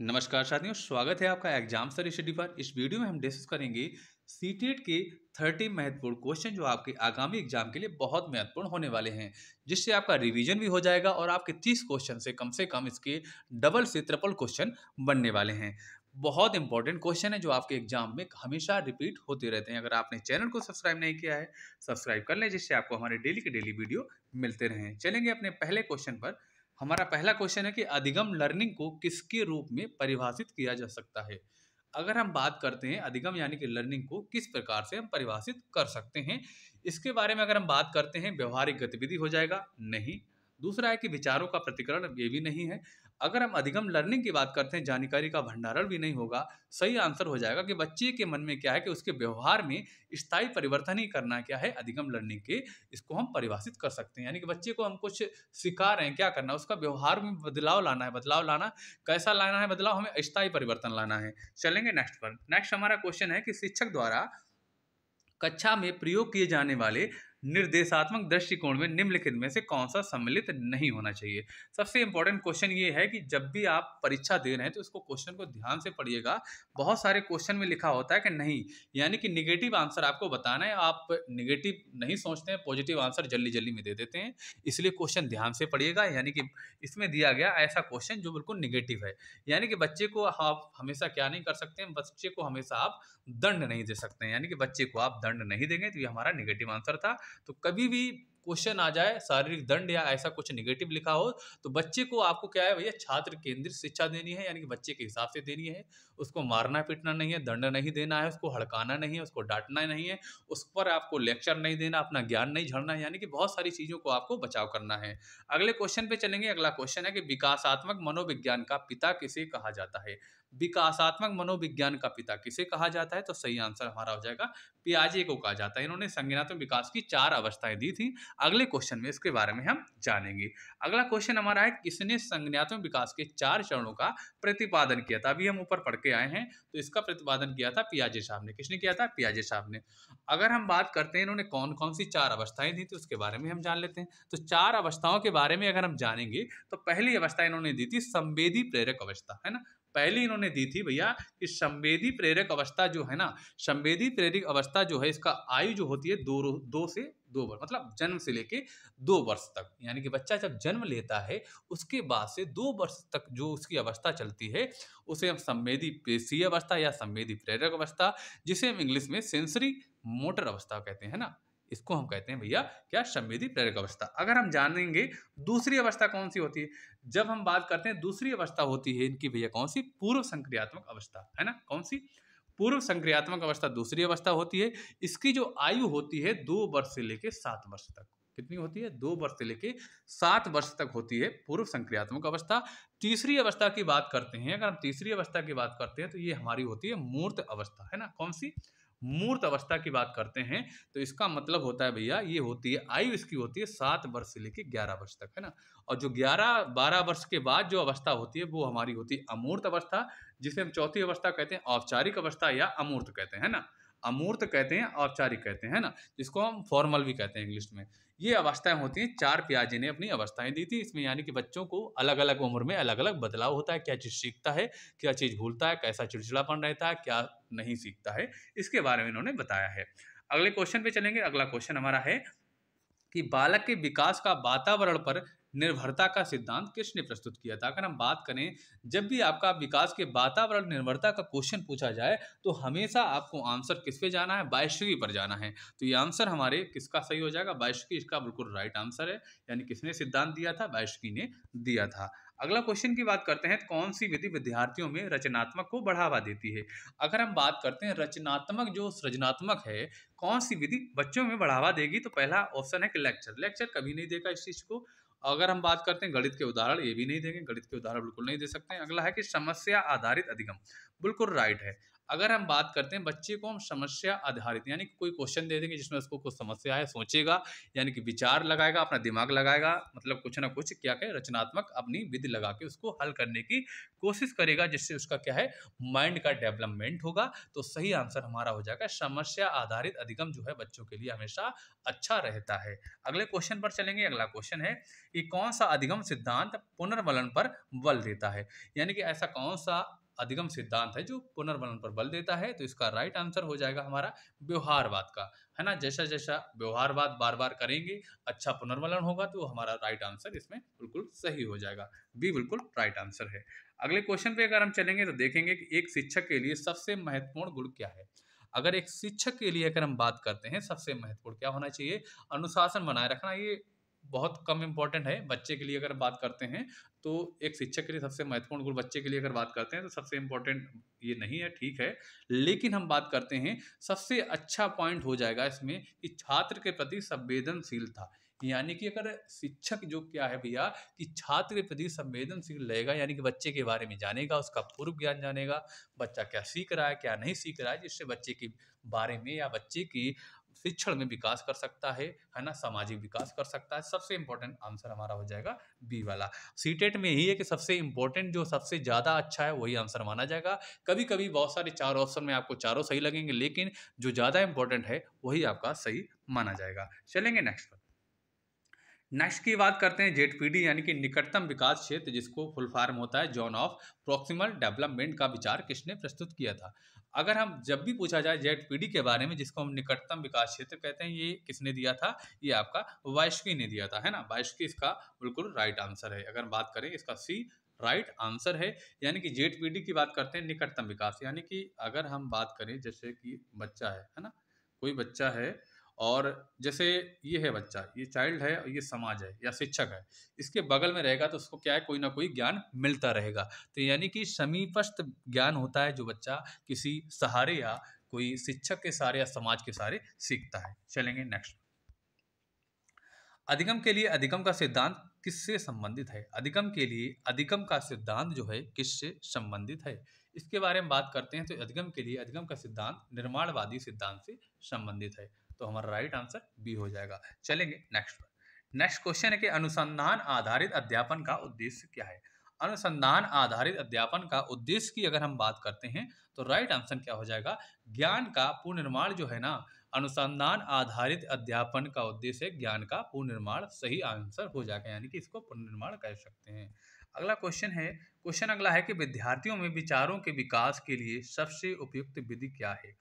नमस्कार साथियों, स्वागत है आपका एग्जाम स्टडी पर। इस वीडियो में हम डिस्कस करेंगे सीटेट के 30 महत्वपूर्ण क्वेश्चन जो आपके आगामी एग्जाम के लिए बहुत महत्वपूर्ण होने वाले हैं, जिससे आपका रिवीजन भी हो जाएगा और आपके 30 क्वेश्चन से कम इसके डबल से ट्रिपल क्वेश्चन बनने वाले हैं। बहुत इंपॉर्टेंट क्वेश्चन है जो आपके एग्जाम में हमेशा रिपीट होते रहते हैं। अगर आपने चैनल को सब्सक्राइब नहीं किया है, सब्सक्राइब कर लें, जिससे आपको हमारे डेली के डेली वीडियो मिलते रहें। चलेंगे अपने पहले क्वेश्चन पर। हमारा पहला क्वेश्चन है कि अधिगम लर्निंग को किसके रूप में परिभाषित किया जा सकता है। अगर हम बात करते हैं अधिगम यानी कि लर्निंग को किस प्रकार से हम परिभाषित कर सकते हैं, इसके बारे में अगर हम बात करते हैं, व्यवहारिक गतिविधि हो जाएगा नहीं। दूसरा है कि विचारों का प्रतिकरण, ये भी नहीं है। अगर हम अधिगम लर्निंग की बात करते हैं, जानकारी का भंडारण भी नहीं होगा। सही आंसर हो जाएगा कि बच्चे के मन में क्या है कि उसके व्यवहार में स्थायी परिवर्तन ही करना क्या है अधिगम लर्निंग के, इसको हम परिभाषित कर सकते हैं। यानी कि बच्चे को हम कुछ सिखा रहे हैं, क्या करना है, उसका व्यवहार में बदलाव लाना है। बदलाव लाना कैसा लाना है? बदलाव हमें स्थायी परिवर्तन लाना है। चलेंगे नेक्स्ट पर। नेक्स्ट हमारा क्वेश्चन है कि शिक्षक द्वारा कक्षा में प्रयोग किए जाने वाले निर्देशात्मक दृष्टिकोण में निम्नलिखित में से कौन सा सम्मिलित नहीं होना चाहिए। सबसे इंपॉर्टेंट क्वेश्चन ये है कि जब भी आप परीक्षा दे रहे हैं तो इसको क्वेश्चन को ध्यान से पढ़िएगा। बहुत सारे क्वेश्चन में लिखा होता है कि नहीं, यानी कि निगेटिव आंसर आपको बताना है। आप निगेटिव नहीं सोचते हैं, पॉजिटिव आंसर जल्दी जल्दी में दे देते हैं। इसलिए क्वेश्चन ध्यान से पढ़िएगा। यानी कि इसमें दिया गया ऐसा क्वेश्चन जो बिल्कुल निगेटिव है। यानी कि बच्चे को आप हमेशा क्या नहीं कर सकते हैं, बच्चे को हमेशा आप दंड नहीं दे सकते हैं। यानी कि बच्चे को आप दंड नहीं देंगे, तो ये हमारा निगेटिव आंसर था। तो कभी भी क्वेश्चन आ जाए शारीरिक दंड या ऐसा कुछ निगेटिव लिखा हो, तो बच्चे को आपको क्या है भैया, छात्र केंद्रित शिक्षा देनी है। यानी कि बच्चे के हिसाब से देनी है। उसको मारना पीटना नहीं है, दंड नहीं देना है, उसको हड़काना नहीं है, उसको डांटना नहीं है, उस पर आपको लेक्चर नहीं देना, अपना ज्ञान नहीं झड़ना है। यानी कि बहुत सारी चीजों को आपको बचाव करना है। अगले क्वेश्चन पे चलेंगे। अगला क्वेश्चन है कि विकासात्मक मनोविज्ञान का पिता किसे कहा जाता है। विकासात्मक मनोविज्ञान का पिता किसे कहा जाता है? तो सही आंसर हमारा हो जाएगा पियाजे को कहा जाता है। इन्होंने संज्ञानात्मक विकास की 4 अवस्थाएं दी थी। अगले क्वेश्चन में इसके बारे में हम जानेंगे। अगला क्वेश्चन हमारा है, किसने संज्ञानात्मक विकास के 4 चरणों का प्रतिपादन किया था। अभी हम ऊपर पढ़ के आए हैं, तो इसका प्रतिपादन किया था पियाजे साहब ने। किसने किया था? पियाजे साहब ने। अगर हम बात करते हैं इन्होंने कौन कौन सी 4 अवस्थाएं दी थी, उसके बारे में हम जान लेते हैं। तो 4 अवस्थाओं के बारे में अगर हम जानेंगे, तो पहली अवस्था इन्होंने दी थी संवेदी प्रेरक अवस्था, है ना। पहली इन्होंने दी थी भैया कि संवेदी प्रेरक अवस्था जो है ना, संवेदी प्रेरक अवस्था जो है, इसका आयु जो होती है दो से 2 वर्ष, मतलब जन्म से लेके 2 वर्ष तक। यानी कि बच्चा जब जन्म लेता है उसके बाद से 2 वर्ष तक जो उसकी अवस्था चलती है, उसे हम संवेदी पेशीय अवस्था या संवेदी प्रेरक अवस्था, जिसे हम इंग्लिश में सेंसरी मोटर अवस्था कहते हैं ना, इसको हम कहते हैं भैया क्या, संवेदी प्रेरक अवस्था। अगर हम जानेंगे दूसरी अवस्था कौन सी होती है, जब हम बात करते हैं दूसरी अवस्था होती है इनकी भैया कौन सी, पूर्व संक्रियात्मक अवस्था, है ना। कौन सी? पूर्व संक्रियात्मक अवस्था दूसरी अवस्था होती है। इसकी जो आयु होती है 2 वर्ष से लेके 7 वर्ष तक। कितनी होती है? 2 वर्ष से लेके 7 वर्ष तक होती है पूर्व संक्रियात्मक अवस्था। तीसरी अवस्था की बात करते हैं, अगर हम तीसरी अवस्था की बात करते हैं, तो ये हमारी होती है मूर्त अवस्था, है ना। कौन सी? मूर्त अवस्था की बात करते हैं, तो इसका मतलब होता है भैया, ये होती है आयु इसकी होती है 7 वर्ष से लेके 11 वर्ष तक, है ना। और जो 11-12 वर्ष के बाद जो अवस्था होती है, वो हमारी होती है अमूर्त अवस्था, जिसे हम चौथी अवस्था कहते हैं औपचारिक अवस्था या अमूर्त कहते हैं, है ना। अमूर्त कहते हैं, औपचारिक कहते हैं, है ना, जिसको हम फॉर्मल भी कहते हैं इंग्लिश में। ये अवस्थाएं होती हैं। 4 पियाजे ने अपनी अवस्थाएं दी थी इसमें। यानी कि बच्चों को अलग अलग उम्र में अलग अलग बदलाव होता है, क्या चीज़ सीखता है, क्या चीज़ भूलता है, कैसा चिड़चिड़ापन रहता है, क्या नहीं सीखता है, इसके बारे में इन्होंने बताया है। अगले क्वेश्चन पे चलेंगे। अगला क्वेश्चन हमारा है कि बालक के विकास का वातावरण पर निर्भरता का सिद्धांत किसने प्रस्तुत किया था। अगर हम बात करें, जब भी आपका विकास के वातावरण निर्भरता का क्वेश्चन पूछा जाए, तो हमेशा आपको आंसर किस पे जाना है, बायस्की पर जाना है। तो ये आंसर हमारे किसका सही हो जाएगा, बायस्की, इसका बिल्कुल राइट आंसर है। यानी किसने सिद्धांत दिया था, बायस्की ने दिया था। अगला क्वेश्चन की बात करते हैं, कौन सी विधि विद्यार्थियों में रचनात्मक को बढ़ावा देती है। अगर हम बात करते हैं रचनात्मक, जो सृजनात्मक है, कौन सी विधि बच्चों में बढ़ावा देगी, तो पहला ऑप्शन है कि लेक्चर। लेक्चर कभी नहीं देगा इस चीज को। अगर हम बात करते हैं गणित के उदाहरण, ये भी नहीं देंगे, गणित के उदाहरण बिल्कुल नहीं दे सकते हैं। अगला है कि समस्या आधारित अधिगम, बिल्कुल राइट है। अगर हम बात करते हैं बच्चे को हम समस्या आधारित, यानी कि कोई क्वेश्चन दे देंगे जिसमें उसको कुछ समस्या है, सोचेगा, यानी कि विचार लगाएगा, अपना दिमाग लगाएगा, मतलब कुछ ना कुछ क्या कहे रचनात्मक अपनी विधि लगा के उसको हल करने की कोशिश करेगा, जिससे उसका क्या है माइंड का डेवलपमेंट होगा। तो सही आंसर हमारा हो जाएगा समस्या आधारित अधिगम जो है बच्चों के लिए हमेशा अच्छा रहता है। अगले क्वेश्चन पर चलेंगे। अगला क्वेश्चन है कि कौन सा अधिगम सिद्धांत पुनर्वलन पर बल देता है, यानी कि ऐसा कौन सा अधिगम सिद्धांत है जो पुनर्वलन पर बल देता है। तो इसका राइट आंसर हो जाएगा हमारा व्यवहारवाद का, है ना। जैसा जैसा व्यवहारवाद बार बार करेंगे अच्छा पुनर्वलन होगा, तो हमारा राइट आंसर इसमें बिल्कुल सही हो जाएगा, बी बिल्कुल राइट आंसर है। अगले क्वेश्चन पे अगर हम चलेंगे तो देखेंगे कि एक शिक्षक के लिए सबसे महत्वपूर्ण गुण क्या है। अगर एक शिक्षक के लिए अगर हम बात करते हैं सबसे महत्वपूर्ण क्या होना चाहिए, अनुशासन बनाए रखना। ये बहुत कम इंपॉर्टेंट है बच्चे के लिए अगर बात करते हैं, तो एक शिक्षक के लिए सबसे महत्वपूर्ण गुण बच्चे के लिए अगर बात करते हैं तो सबसे इंपॉर्टेंट ये नहीं है, ठीक है। लेकिन हम बात करते हैं सबसे अच्छा पॉइंट हो जाएगा इसमें कि छात्र के प्रति संवेदनशीलता, यानी कि अगर शिक्षक जो क्या है भैया कि छात्र के प्रति संवेदनशील रहेगा, यानी कि बच्चे के बारे में जानेगा, उसका पूर्व ज्ञान जानेगा, बच्चा क्या सीख रहा है क्या नहीं सीख रहा है, जिससे बच्चे के बारे में या बच्चे की शिक्षण में विकास कर सकता है ना, सामाजिक विकास कर सकता है। सबसे इंपॉर्टेंट आंसर हमारा हो जाएगा बी वाला। सीटेट में यही है कि सबसे इंपॉर्टेंट जो सबसे ज़्यादा अच्छा है वही आंसर माना जाएगा। कभी कभी बहुत सारे चार ऑप्शन में आपको चारों सही लगेंगे, लेकिन जो ज़्यादा इंपॉर्टेंट है वही आपका सही माना जाएगा। चलेंगे नेक्स्ट पर। नेक्स्ट की बात करते हैं जेडपीडी, यानी कि निकटतम विकास क्षेत्र, जिसको फुल फॉर्म होता है जोन ऑफ प्रोक्सिमल डेवलपमेंट, का विचार किसने प्रस्तुत किया था। अगर हम जब भी पूछा जाए जेडपीडी के बारे में, जिसको हम निकटतम विकास क्षेत्र कहते हैं, ये किसने दिया था, ये आपका वाइस्की ने दिया था, है ना। वाइस्की इसका बिल्कुल राइट आंसर है। अगर बात करें इसका सी राइट आंसर है। यानी कि जेडपीडी की बात करते हैं निकटतम विकास, यानी कि अगर हम बात करें जैसे कि बच्चा है ना, कोई बच्चा है और जैसे ये है बच्चा, ये चाइल्ड है और ये समाज है या शिक्षक है, इसके बगल में रहेगा तो उसको क्या है कोई ना कोई ज्ञान मिलता रहेगा। तो यानी कि समीपस्थ ज्ञान होता है जो बच्चा किसी सहारे या कोई शिक्षक के सहारे या समाज के सहारे सीखता है। चलेंगे नेक्स्ट। अधिगम के लिए अधिगम का सिद्धांत किससे संबंधित है। अधिगम के लिए अधिगम का सिद्धांत जो है किससे संबंधित है, इसके बारे में बात करते हैं। तो अधिगम के लिए अधिगम का सिद्धांत निर्माणवादी सिद्धांत से संबंधित है। तो हमारा राइट आंसर बी हो जाएगा। चलेंगे नेक्स्ट पर। नेक्स्ट क्वेश्चन है कि अनुसंधान आधारित अध्यापन का उद्देश्य क्या है। अनुसंधान आधारित अध्यापन का उद्देश्य की अगर हम बात करते हैं तो राइट आंसर क्या हो जाएगा, ज्ञान का पुनर्निर्माण जो है ना। अनुसंधान आधारित अध्यापन का उद्देश्य है ज्ञान का पुनर्निर्माण, सही आंसर हो जाएगा, यानी कि इसको पुनर्निर्माण कह सकते हैं। अगला क्वेश्चन है, क्वेश्चन अगला है कि विद्यार्थियों में विचारों के विकास के लिए सबसे उपयुक्त विधि क्या है।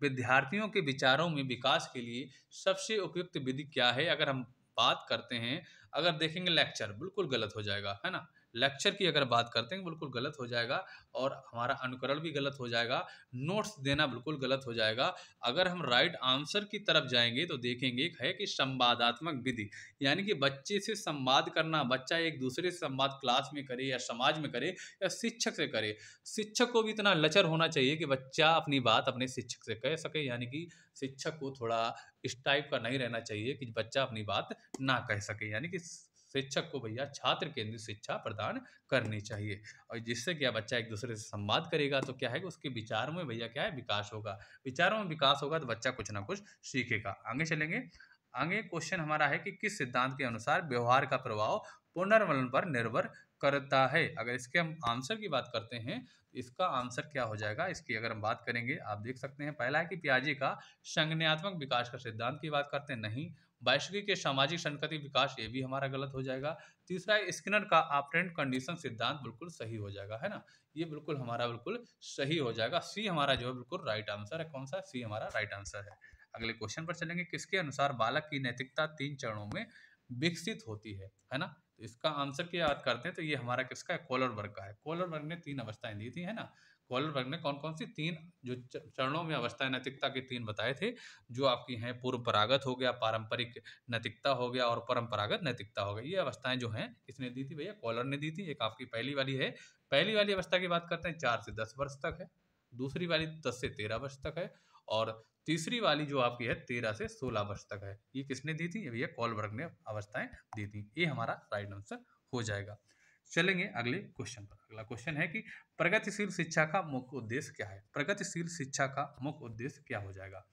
विद्यार्थियों के विचारों में विकास के लिए सबसे उपयुक्त विधि क्या है। अगर हम बात करते हैं, अगर देखेंगे लेक्चर बिल्कुल गलत हो जाएगा, है ना। लेक्चर की अगर बात करते हैं बिल्कुल गलत हो जाएगा, और हमारा अनुकरण भी गलत हो जाएगा, नोट्स देना बिल्कुल गलत हो जाएगा। अगर हम राइट आंसर की तरफ जाएंगे तो देखेंगे एक है कि संवादात्मक विधि, यानी कि बच्चे से संवाद करना, बच्चा एक दूसरे से संवाद क्लास में करे या समाज में करे या शिक्षक से करे। शिक्षक को भी इतना लचर होना चाहिए कि बच्चा अपनी बात अपने शिक्षक से कह सके, यानी कि शिक्षक को थोड़ा इस टाइप का नहीं रहना चाहिए कि बच्चा अपनी बात ना कह सके, यानी कि शिक्षक को भैया छात्र केंद्रित शिक्षा प्रदान करनी चाहिए। और जिससे क्या बच्चा एक दूसरे से संवाद करेगा तो क्या है कि उसके विचारों में भैया क्या है विकास होगा। विचारों में विकास होगा तो बच्चा कुछ ना कुछ सीखेगा। आगे चलेंगे। आगे क्वेश्चन हमारा है कि किस सिद्धांत के अनुसार व्यवहार का प्रभाव पुनर्वलन पर निर्भर करता है। अगर इसके हम आंसर की बात करते हैं तो इसका आंसर क्या हो जाएगा, इसकी अगर हम बात करेंगे आप देख सकते हैं। पहला है कि पियाजे का संज्ञानात्मक विकास का सिद्धांत की बात करते हैं, नहीं। वैश्विक के सामाजिक संस्कृति विकास, ये भी हमारा गलत हो जाएगा। तीसरा है स्किनर का ऑपरेंट कंडीशन सिद्धांत, बिल्कुल सही हो जाएगा, है ना। ये बिल्कुल हमारा बिल्कुल सही हो जाएगा। सी हमारा जो है बिल्कुल राइट आंसर है। कौन सा, सी हमारा राइट आंसर है। अगले क्वेश्चन पर चलेंगे। किसके अनुसार बालक की नैतिकता 3 चरणों में विकसित होती है ना। तो इसका आंसर की बात करते हैं तो ये हमारा किसका है, कोलरबर्ग का है। कोलरबर्ग ने 3 अवस्थाएं दी थी, है ना। कोलरबर्ग ने कौन कौन सी 3 जो चरणों में अवस्थाएं नैतिकता के 3 बताए थे, जो आपकी हैं पूर्व परागत हो गया, पारंपरिक नैतिकता हो गया और परंपरागत नैतिकता हो गया। ये अवस्थाएं जो हैं किसने दी थी भैया, कॉलर ने दी थी। एक आपकी पहली वाली है, पहली वाली अवस्था की बात करते हैं 4 से 10 वर्ष तक है। दूसरी वाली 10 से 13 वर्ष तक है, और तीसरी वाली जो आपकी है 13 से 16 वर्ष तक है। ये किसने दी थी, ये भैया कोलबर्ग ने अवस्थाएं दी थी। ये हमारा राइट आंसर हो जाएगा। चलेंगे अगले क्वेश्चन पर। अगला क्वेश्चन है कि प्रगतिशील शिक्षा का मुख्य उद्देश्य क्या है? प्रगतिशील शिक्षा का मुख्य उद्देश्य क्या हो जाएगा?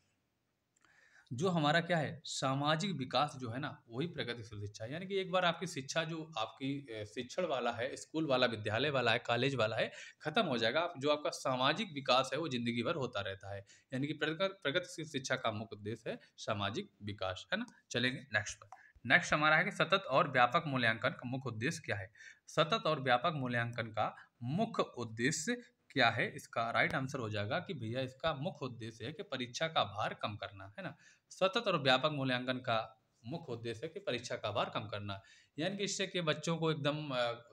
जो हमारा क्या है सामाजिक विकास जो है ना वही प्रगतिशील शिक्षा है। यानी कि एक बार आपकी शिक्षा जो आपकी शिक्षण वाला है, स्कूल वाला, विद्यालय वाला है, कॉलेज वाला है, खत्म हो जाएगा। जो आपका सामाजिक विकास है वो जिंदगी भर होता रहता है। यानी कि प्रगतिशील शिक्षा का मुख्य उद्देश्य है सामाजिक विकास, है ना। चलेंगे नेक्स्ट पर। नेक्स्ट हमारा है कि सतत और व्यापक मूल्यांकन का मुख्य उद्देश्य क्या है? सतत और व्यापक मूल्यांकन का मुख्य उद्देश्य क्या है? इसका राइट आंसर हो जाएगा कि भैया इसका मुख्य उद्देश्य है कि परीक्षा का भार कम करना, है ना। सतत और व्यापक मूल्यांकन का मुख्य उद्देश्य है कि परीक्षा का भार कम करना। यानी कि इससे कि बच्चों को एकदम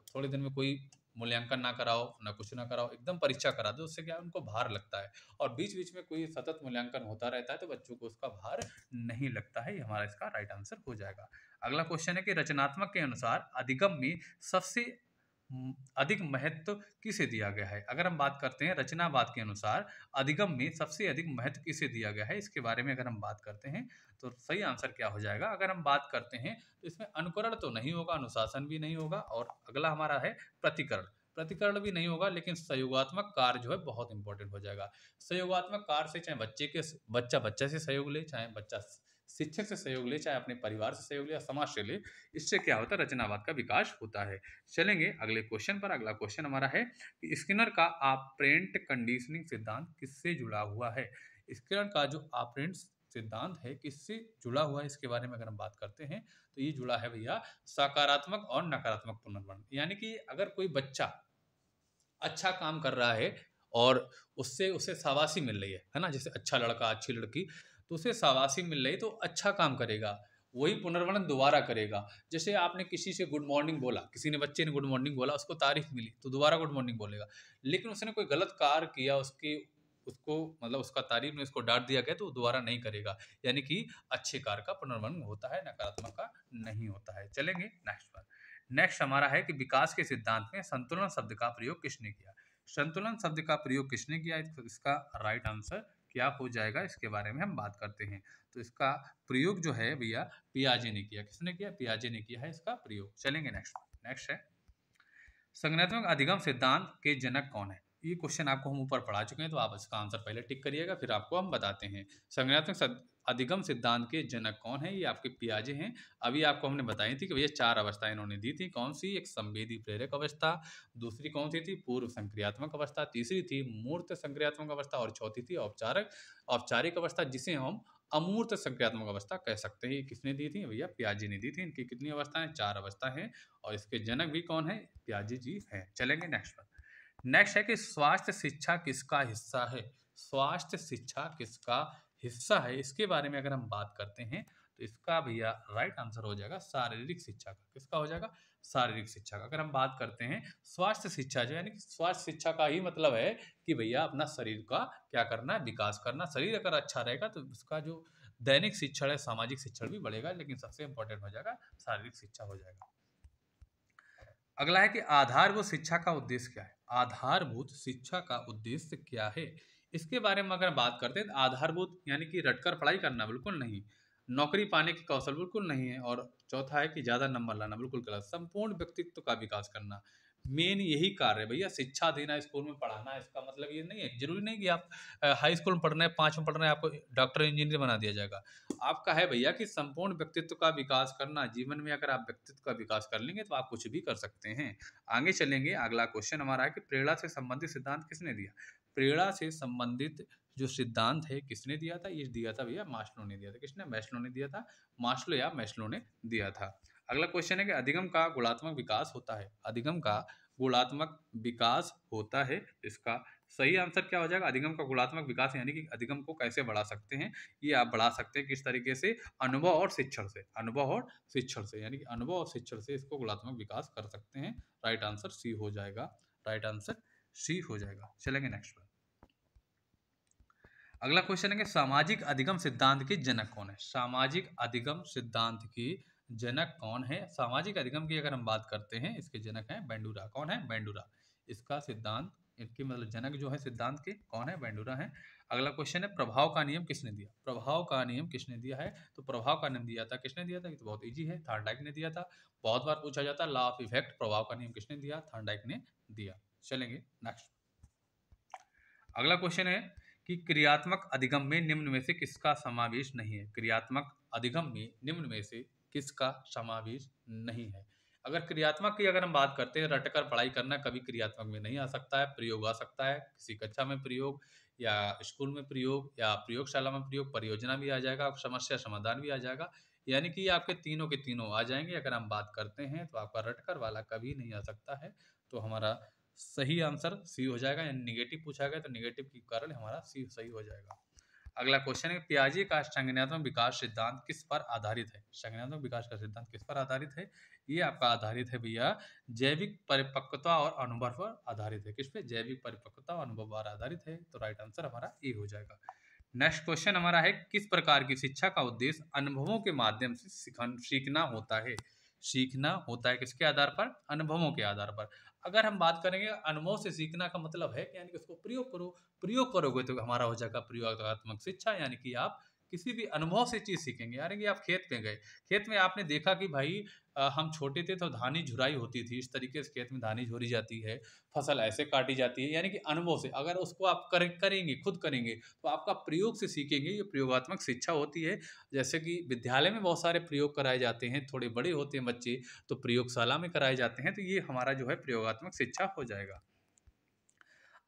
थोड़े दिन में कोई मूल्यांकन ना कराओ, ना कुछ ना कराओ, एकदम परीक्षा करा दो। उससे क्या है उनको भार लगता है, और बीच बीच में कोई सतत मूल्यांकन होता रहता है तो बच्चों को उसका भार नहीं लगता है। ये हमारा इसका राइट आंसर हो जाएगा। अगला क्वेश्चन है कि रचनात्मक के अनुसार अधिगम में सबसे अधिक महत्व किसे दिया गया है? अगर हम बात करते हैं रचनावाद के अनुसार अधिगम में सबसे अधिक महत्व किसे दिया गया है, इसके बारे में अगर हम बात करते हैं तो सही आंसर क्या हो जाएगा? अगर हम बात करते हैं तो इसमें अनुकरण तो नहीं होगा, अनुशासन भी नहीं होगा, और अगला हमारा है प्रतिकरण। प्रतिकरण भी नहीं होगा, लेकिन सहयोगात्मक कार्य जो है बहुत इंपॉर्टेंट हो जाएगा। सहयोगात्मक कार्य से चाहे बच्चा बच्चा से सहयोग ले, चाहे बच्चा शिक्षक से सहयोग ले, चाहे अपने परिवार से सहयोग ले या समाज से ले, इससे क्या होता है रचनावाद का विकास होता है। चलेंगे अगले क्वेश्चन पर। अगला क्वेश्चन हमारा है कि स्किनर का ऑपरेंट कंडीशनिंग सिद्धांत किससे जुड़ा हुआ है? स्किनर का जो ऑपरेंट सिद्धांत है किससे जुड़ा हुआ है, इसके बारे में अगर हम बात करते हैं तो ये जुड़ा है भैया सकारात्मक और नकारात्मक पुनर्वर्ण। यानी कि अगर कोई बच्चा अच्छा काम कर रहा है और उससे उसे शाबाशी मिल रही है ना, जैसे अच्छा लड़का अच्छी लड़की, तो उसे शाबाशी मिल रही तो अच्छा काम करेगा, वही पुनर्वलन दोबारा करेगा। जैसे आपने किसी से गुड मॉर्निंग बोला, किसी ने बच्चे ने गुड मॉर्निंग बोला, उसको तारीफ मिली तो दोबारा गुड मॉर्निंग बोलेगा। लेकिन उसने कोई गलत कार्य किया, उसको मतलब उसका तारीफ में उसको डांट दिया गया तो वो दोबारा नहीं करेगा। यानी कि अच्छे कार्य का पुनर्वलन होता है, नकारात्मक का नहीं होता है। चलेंगे नेक्स्ट पर। नेक्स्ट हमारा है कि विकास के सिद्धांत में संतुलन शब्द का प्रयोग किसने किया? संतुलन शब्द का प्रयोग किसने किया? इसका राइट आंसर क्या हो जाएगा, इसके बारे में हम बात करते हैं। तो इसका प्रयोग जो है भैया पियाजे ने किया। किसने किया? पियाजे ने किया है इसका प्रयोग। चलेंगे नेक्स्ट। नेक्स्ट है संज्ञानात्मक अधिगम सिद्धांत के जनक कौन है? ये क्वेश्चन आपको हम ऊपर पढ़ा चुके हैं, तो आप इसका आंसर पहले टिक करिएगा, फिर आपको हम बताते हैं। संज्ञानात्मक अधिगम सिद्धांत के जनक कौन है? ये आपके पियाजे हैं। अभी आपको हमने बताई थी कि भैया 4 अवस्था इन्होंने दी थी। कौन सी? एक संवेदी प्रेरक अवस्था, दूसरी कौन सी थी? पूर्व संक्रियात्मक अवस्था, तीसरी थी मूर्त संक्रियात्मक अवस्था, और चौथी थी औपचारिक अवस्था, जिसे हम अमूर्त संक्रियात्मक अवस्था कह सकते हैं। ये किसने दी थी? भैया पियाजे ने दी थी। इनकी कितनी अवस्था है? 4 अवस्था है, और इसके जनक भी कौन है? पियाजे जी हैं। चलेंगे नेक्स्ट पर। नेक्स्ट है कि स्वास्थ्य शिक्षा किसका हिस्सा है? स्वास्थ्य शिक्षा किसका हिस्सा है, इसके बारे में अगर हम बात करते हैं तो इसका भैया राइट आंसर हो जाएगा शारीरिक शिक्षा का। किसका हो जाएगा? शारीरिक शिक्षा का। अगर हम बात करते हैं स्वास्थ्य शिक्षा जो यानी कि स्वास्थ्य शिक्षा का ही मतलब है कि भैया अपना शरीर का क्या करना है? विकास करना। शरीर अगर अच्छा रहेगा तो उसका जो दैनिक शिक्षण है, सामाजिक शिक्षण भी बढ़ेगा, लेकिन सबसे इंपॉर्टेंट हो जाएगा शारीरिक शिक्षा हो जाएगा। अगला है कि आधारभूत शिक्षा का उद्देश्य क्या है? आधारभूत शिक्षा का उद्देश्य क्या है, इसके बारे में अगर बात करते हैं तो आधारभूत यानी कि रटकर पढ़ाई करना बिल्कुल नहीं, नौकरी पाने के कौशल बिल्कुल नहीं है, और चौथा है कि ज्यादा नंबर लाना बिल्कुल गलत। संपूर्ण व्यक्तित्व का विकास करना मेन यही कार्य है भैया। शिक्षा देना, स्कूल में पढ़ाना, इसका मतलब ये नहीं है, जरूरी नहीं कि आप हाई स्कूल में पढ़ना है, 5 में पढ़ना है, आपको डॉक्टर इंजीनियर बना दिया जाएगा। आपका है भैया कि संपूर्ण व्यक्तित्व का विकास करना। जीवन में अगर आप व्यक्तित्व का विकास कर लेंगे तो आप कुछ भी कर सकते हैं। आगे चलेंगे। अगला क्वेश्चन हमारा है कि प्रेरणा से संबंधित सिद्धांत किसने दिया? प्रेरणा से संबंधित जो सिद्धांत है किसने दिया था? ये दिया था भैया मास्लो ने दिया था। किसने? मैस्लो ने दिया था। मास्लो या मैस्लो ने दिया था। अगला क्वेश्चन है कि अधिगम का गुणात्मक विकास होता है। अधिगम का गुणात्मक विकास होता है, इसका सही आंसर क्या हो जाएगा? अधिगम का गुणात्मक विकास यानी कि अधिगम को कैसे बढ़ा सकते हैं? ये आप बढ़ा सकते हैं किस तरीके से? अनुभव और शिक्षण से। अनुभव और शिक्षण से, यानी कि अनुभव और शिक्षण से इसको गुणात्मक विकास कर सकते हैं। राइट आंसर सी हो जाएगा। राइट आंसर सी हो जाएगा। चलेंगे नेक्स्ट पर। अगला क्वेश्चन है कि सामाजिक अधिगम सिद्धांत के जनक कौन है? सामाजिक अधिगम सिद्धांत की जनक कौन है? सामाजिक अधिगम की अगर हम बात करते हैं, इसके जनक हैं बेंडूरा। कौन है? बेंडूरा। इसका सिद्धांत इनकी मतलब जनक जो है सिद्धांत के कौन है? बेंडूरा है। अगला क्वेश्चन है प्रभाव का नियम किसने दिया? प्रभाव का नियम किसने दिया है? तो प्रभाव का नियम दिया था, किसने दिया था? ये तो बहुत इजी है, थॉर्नडाइक ने दिया था। बहुत बार पूछा जाता है लॉ ऑफ इफेक्ट, प्रभाव का नियम किसने दिया? थॉर्नडाइक ने दिया। चलेंगे नेक्स्ट। अगला क्वेश्चन है कि क्रियात्मक अधिगम में निम्न में से किसका समावेश नहीं है? क्रियात्मक अधिगम में निम्न में से किसका समावेश नहीं है? अगर क्रियात्मक की अगर हम बात करते हैं, रटकर पढ़ाई करना कभी क्रियात्मक में नहीं आ सकता है। प्रयोग आ सकता है, किसी कक्षा में प्रयोग या स्कूल में प्रयोग या प्रयोगशाला में प्रयोग, परियोजना भी आ जाएगा, समस्या समाधान भी आ जाएगा, यानी कि आपके तीनों के तीनों आ जाएंगे। अगर हम बात करते हैं तो आपका रटकर वाला कभी नहीं आ सकता है। तो हमारा सही आंसर सी हो जाएगा, यानी निगेटिव पूछा गया तो निगेटिव के कारण हमारा सी सही हो जाएगा। अगला क्वेश्चन है पियाजे का संज्ञानात्मक विकास सिद्धांत किस पर आधारित है? संज्ञानात्मक विकास का सिद्धांत किस पर आधारित है? ये आपका आधारित है भैया जैविक परिपक्वता और अनुभव पर आधारित है। किस पे? जैविक परिपक्वता और अनुभव पर आधारित है। तो राइट आंसर हमारा ए हो जाएगा। नेक्स्ट क्वेश्चन हमारा है किस प्रकार की शिक्षा का उद्देश्य अनुभवों के माध्यम से सीखना होता है? सीखना होता है किसके आधार पर? अनुभवों के आधार पर। अगर हम बात करेंगे अनुभव से सीखना का मतलब है यानी कि उसको प्रयोग करो, प्रयोग करोगे तो हमारा हो जाएगा प्रयोगात्मक शिक्षा, यानी कि आप किसी भी अनुभव से चीज सीखेंगे। यानी कि आप खेत में गए, खेत में आपने देखा कि भाई हम छोटे थे तो धानी झुराई होती थी, इस तरीके से खेत में धानी झोरी जाती है, फसल ऐसे काटी जाती है, यानी कि अनुभव से अगर उसको आप करेंगे, खुद करेंगे तो आपका प्रयोग से सीखेंगे। ये प्रयोगात्मक शिक्षा होती है। जैसे कि विद्यालय में बहुत सारे प्रयोग कराए जाते हैं, थोड़े बड़े होते हैं बच्चे तो प्रयोगशाला में कराए जाते हैं, तो ये हमारा जो है प्रयोगात्मक शिक्षा हो जाएगा।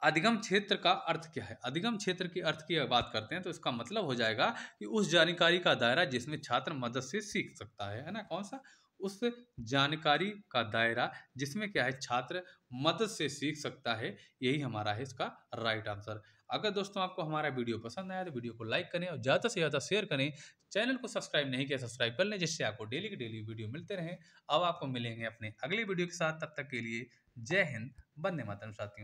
अधिगम क्षेत्र का अर्थ क्या है? अधिगम क्षेत्र के अर्थ की बात करते हैं तो इसका मतलब हो जाएगा कि उस जानकारी का दायरा जिसमें छात्र मदद से सीख सकता है ना? कौन सा? उस जानकारी का दायरा जिसमें क्या है छात्र मदद से सीख सकता है, यही हमारा है इसका राइट आंसर। अगर दोस्तों आपको हमारा वीडियो पसंद आया तो वीडियो को लाइक करें और ज़्यादा से ज़्यादा शेयर करें। चैनल को सब्सक्राइब नहीं किया सब्सक्राइब कर लें, जिससे आपको डेली की डेली वीडियो मिलते रहें। अब आपको मिलेंगे अपने अगले वीडियो के साथ, तब तक के लिए जय हिंद, वंदे मातरम साथियों।